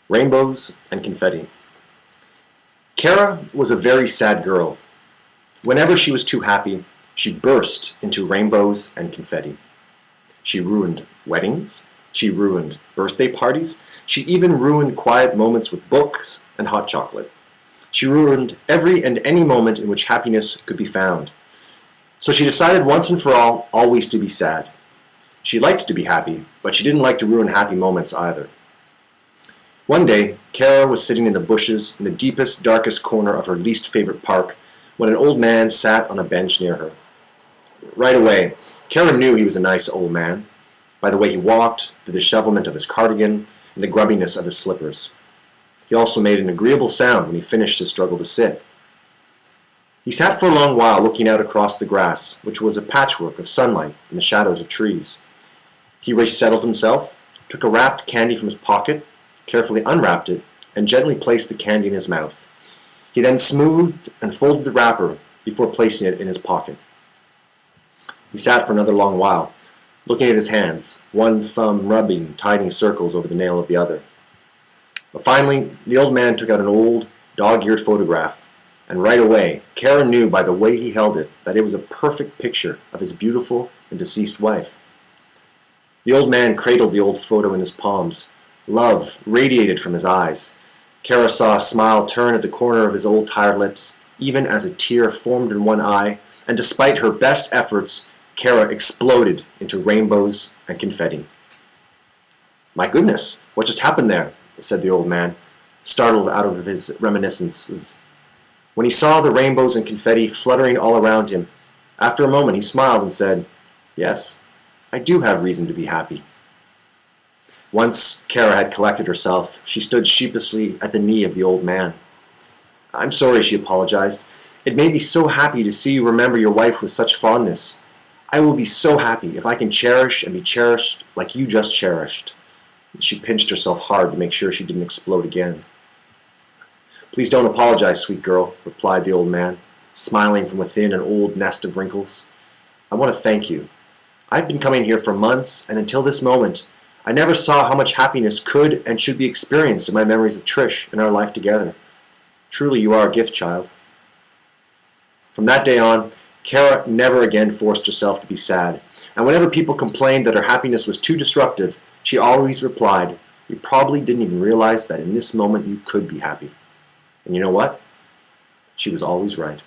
Rainbows and Confetti. Kara was a very sad girl. Whenever she was too happy, she burst into rainbows and confetti. She ruined weddings. She ruined birthday parties. She even ruined quiet moments with books and hot chocolate. She ruined every and any moment in which happiness could be found. So she decided once and for all, always to be sad. She liked to be happy, but she didn't like to ruin happy moments either. One day, Kara was sitting in the bushes in the deepest, darkest corner of her least favorite park when an old man sat on a bench near her. Right away, Kara knew he was a nice old man, by the way he walked, the dishevelment of his cardigan, and the grubbiness of his slippers. He also made an agreeable sound when he finished his struggle to sit. He sat for a long while looking out across the grass, which was a patchwork of sunlight and the shadows of trees. He resettled himself, took a wrapped candy from his pocket, carefully unwrapped it, and gently placed the candy in his mouth. He then smoothed and folded the wrapper before placing it in his pocket. He sat for another long while, looking at his hands, one thumb rubbing tiny circles over the nail of the other. But finally, the old man took out an old, dog-eared photograph, and right away, Kara knew by the way he held it that it was a perfect picture of his beautiful and deceased wife. The old man cradled the old photo in his palms. Love radiated from his eyes. Kara saw a smile turn at the corner of his old tired lips, even as a tear formed in one eye, and despite her best efforts, Kara exploded into rainbows and confetti. "My goodness, what just happened there?" said the old man, startled out of his reminiscences. When he saw the rainbows and confetti fluttering all around him, after a moment he smiled and said, "Yes, I do have reason to be happy." Once Kara had collected herself, she stood sheepishly at the knee of the old man. "I'm sorry," she apologized. "It made me so happy to see you remember your wife with such fondness. I will be so happy if I can cherish and be cherished like you just cherished." She pinched herself hard to make sure she didn't explode again. "Please don't apologize, sweet girl," replied the old man, smiling from within an old nest of wrinkles. "I want to thank you. I've been coming here for months, and until this moment, I never saw how much happiness could and should be experienced in my memories of Trish and our life together. Truly, you are a gift, child." From that day on, Kara never again forced herself to be sad, and whenever people complained that her happiness was too disruptive, she always replied, "You probably didn't even realize that in this moment you could be happy." And you know what? She was always right.